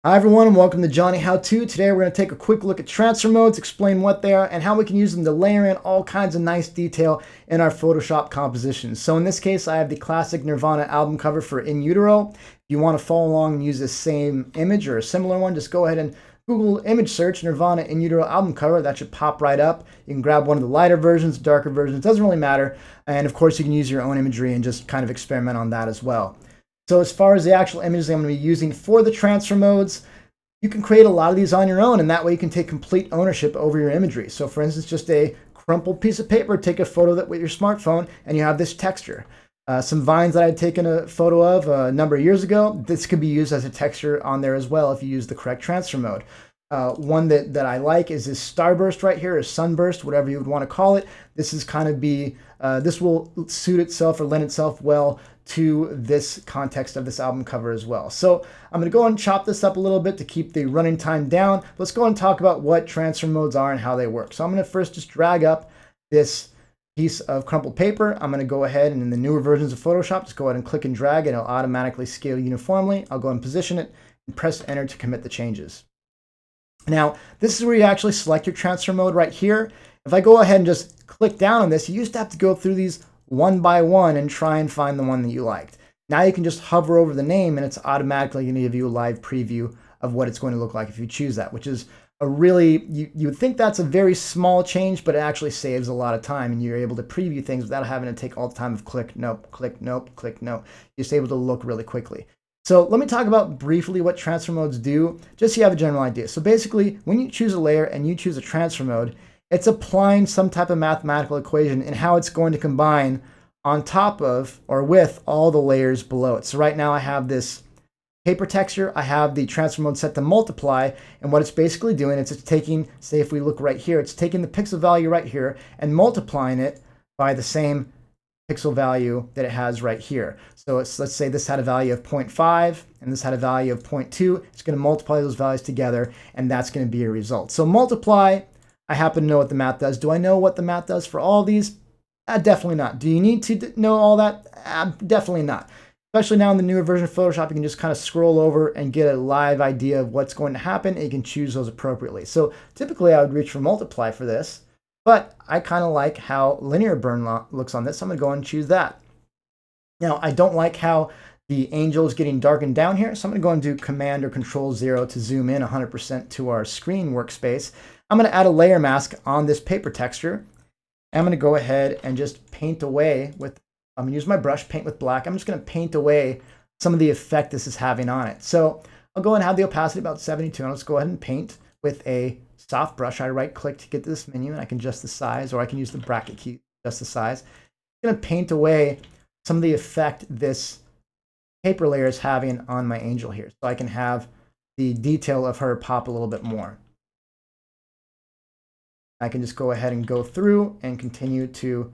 Hi everyone and welcome to Johnny How To. Today we're going to take a quick look at transfer modes, explain what they are, and how we can use them to layer in all kinds of nice detail in our Photoshop compositions. So in this case, I have the classic Nirvana album cover for In Utero. If you want to follow along and use the same image or a similar one, just go ahead and Google image search Nirvana In Utero album cover. That should pop right up. You can grab one of the lighter versions, darker versions, it doesn't really matter. And of course, you can use your own imagery and just kind of experiment on that as well. So as far as the actual images I'm going to be using for the transfer modes, you can create a lot of these on your own, and that way you can take complete ownership over your imagery. So for instance, just a crumpled piece of paper, take a photo of that with your smartphone, and you have this texture. Some vines that I had taken a photo of a number of years ago, this could be used as a texture on there as well if you use the correct transfer mode. One that I like is this starburst right here, or sunburst, whatever you would want to call it. This is kind of this will suit itself or lend itself well to this context of this album cover as well. So I'm going to go and chop this up a little bit to keep the running time down. Let's go and talk about what transfer modes are and how they work. So I'm going to first just drag up this piece of crumpled paper. I'm going to go ahead and in the newer versions of Photoshop, just go ahead and click and drag and it'll automatically scale uniformly. I'll go and position it and press enter to commit the changes. Now, this is where you actually select your transfer mode right here. If I go ahead and just click down on this, you used to have to go through these one by one and try and find the one that you liked. Now you can just hover over the name and it's automatically going to give you a live preview of what it's going to look like if you choose that, which is a really, you would think that's a very small change, but it actually saves a lot of time and you're able to preview things without having to take all the time of click, nope, click, nope, click, nope. You're just able to look really quickly. So let me talk about briefly what transfer modes do, just so you have a general idea. So basically, when you choose a layer and you choose a transfer mode, it's applying some type of mathematical equation and how it's going to combine on top of or with all the layers below it. So right now I have this paper texture, I have the transfer mode set to multiply, and what it's basically doing is it's taking, say if we look right here, it's taking the pixel value right here and multiplying it by the same pixel value that it has right here. So let's say this had a value of 0.5 and this had a value of 0.2. It's going to multiply those values together and that's going to be a result. So multiply, I happen to know what the math does. Do I know what the math does for all these? Definitely not. Do you need to know all that? Definitely not. Especially now in the newer version of Photoshop, you can just kind of scroll over and get a live idea of what's going to happen and you can choose those appropriately. So typically I would reach for multiply for this, but I kind of like how linear burn looks on this, so I'm going to go and choose that. Now, I don't like how the angel is getting darkened down here, so I'm going to go and do Command or Control 0 to zoom in 100% to our screen workspace. I'm going to add a layer mask on this paper texture. I'm going to go ahead and just paint away with, I'm going to use my brush, paint with black. I'm just going to paint away some of the effect this is having on it. So I'll go and have the opacity about 72, and let's go ahead and paint with a soft brush. I right click to get to this menu and I can adjust the size, or I can use the bracket key to adjust the size. I'm going to paint away some of the effect this paper layer is having on my angel here, so I can have the detail of her pop a little bit more. I can just go ahead and go through and continue to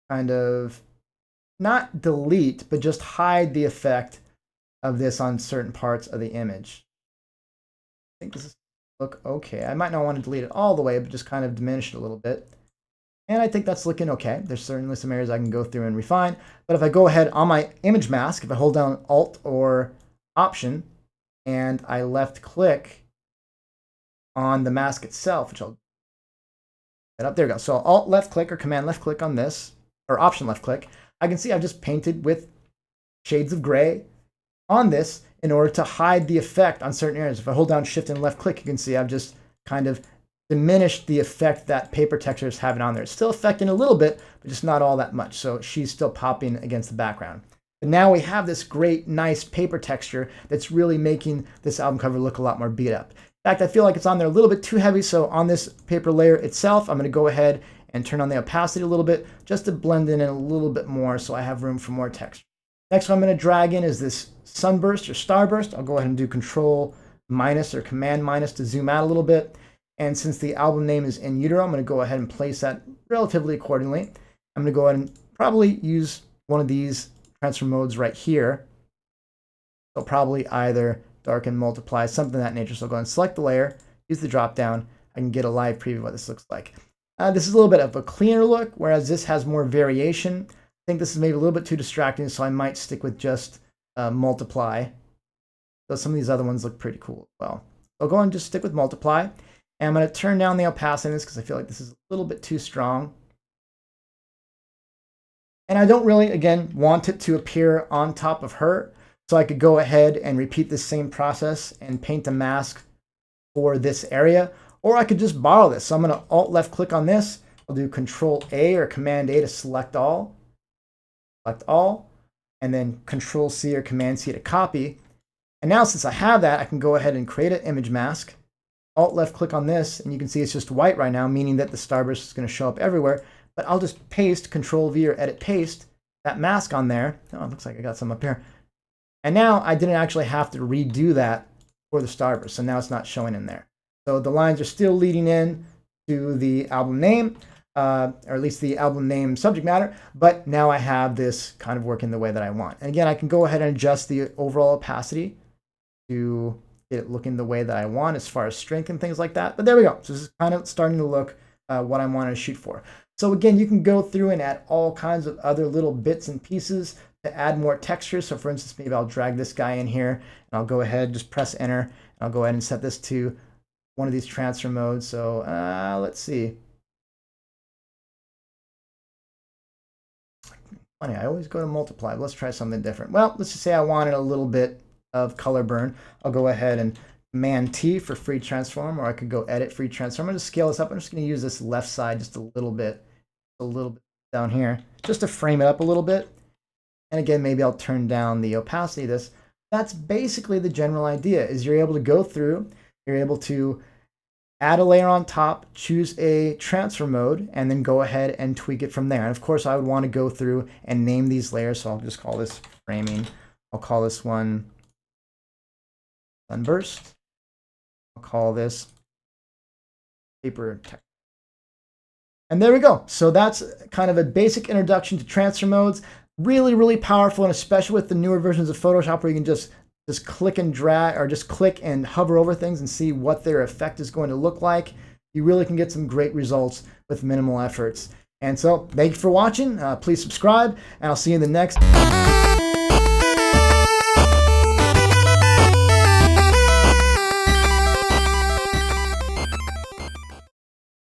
kind of not delete, but just hide the effect of this on certain parts of the image. I think this is look okay. I might not want to delete it all the way, but just kind of diminish it a little bit. And I think that's looking okay. There's certainly some areas I can go through and refine. But if I go ahead on my image mask, if I hold down Alt or Option, and I left click on the mask itself, which I'll get up, there we go. So Alt left click or Command left click on this, or Option left click, I can see I've just painted with shades of gray on this in order to hide the effect on certain areas. If I hold down Shift and left click, you can see I've just kind of diminished the effect that paper texture is having on there. It's still affecting a little bit, but just not all that much. So she's still popping against the background. But now we have this great, nice paper texture that's really making this album cover look a lot more beat up. In fact, I feel like it's on there a little bit too heavy. So on this paper layer itself, I'm going to go ahead and turn on the opacity a little bit just to blend in a little bit more so I have room for more texture. Next one I'm going to drag in is this sunburst or starburst. I'll go ahead and do Control minus or Command minus to zoom out a little bit. And since the album name is In Utero, I'm going to go ahead and place that relatively accordingly. I'm going to go ahead and probably use one of these transfer modes right here. So probably either darken, multiply, something of that nature. So I'll go ahead and select the layer, use the drop down. I can get a live preview of what this looks like. This is a little bit of a cleaner look, whereas this has more variation. I think this is maybe a little bit too distracting, so I might stick with just multiply. So some of these other ones look pretty cool as well. I'll go and just stick with multiply. And I'm going to turn down the opacity because I feel like this is a little bit too strong. And I don't really, again, want it to appear on top of her. So I could go ahead and repeat the same process and paint a mask for this area. Or I could just borrow this. So I'm going to Alt left click on this. I'll do Control A or Command A to select all. Select all. And then Control C or Command C to copy. And now since I have that, I can go ahead and create an image mask. Alt left click on this, and you can see it's just white right now, meaning that the starburst is going to show up everywhere. But I'll just paste, Control V or Edit Paste, that mask on there. Oh, it looks like I got some up here. And now I didn't actually have to redo that for the starburst, so now it's not showing in there. So the lines are still leading in to the album name, or at least the album name subject matter, but now I have this kind of working the way that I want. And again, I can go ahead and adjust the overall opacity to it looking the way that I want as far as strength and things like that. But there we go. So this is kind of starting to look what I want to shoot for. So again, you can go through and add all kinds of other little bits and pieces to add more texture. So for instance, maybe I'll drag this guy in here and I'll go ahead, just press enter. And I'll go ahead and set this to one of these transfer modes. So let's see. Funny, I always go to multiply. Let's try something different. Well, let's just say I wanted a little bit of color burn. I'll go ahead and Command T for free transform, or I could go edit free transform. I'm going to scale this up. I'm just going to use this left side just a little bit down here, just to frame it up a little bit. And again, maybe I'll turn down the opacity of this. That's basically the general idea, is you're able to go through, you're able to add a layer on top, choose a transfer mode, and then go ahead and tweak it from there. And of course, I would want to go through and name these layers. So I'll just call this framing. I'll call this one Sunburst. I'll call this paper text. And there we go. So that's kind of a basic introduction to transfer modes. Really, really powerful, and especially with the newer versions of Photoshop where you can just click and drag, or just click and hover over things and see what their effect is going to look like. You really can get some great results with minimal efforts. And so thank you for watching. Please subscribe, and I'll see you in the next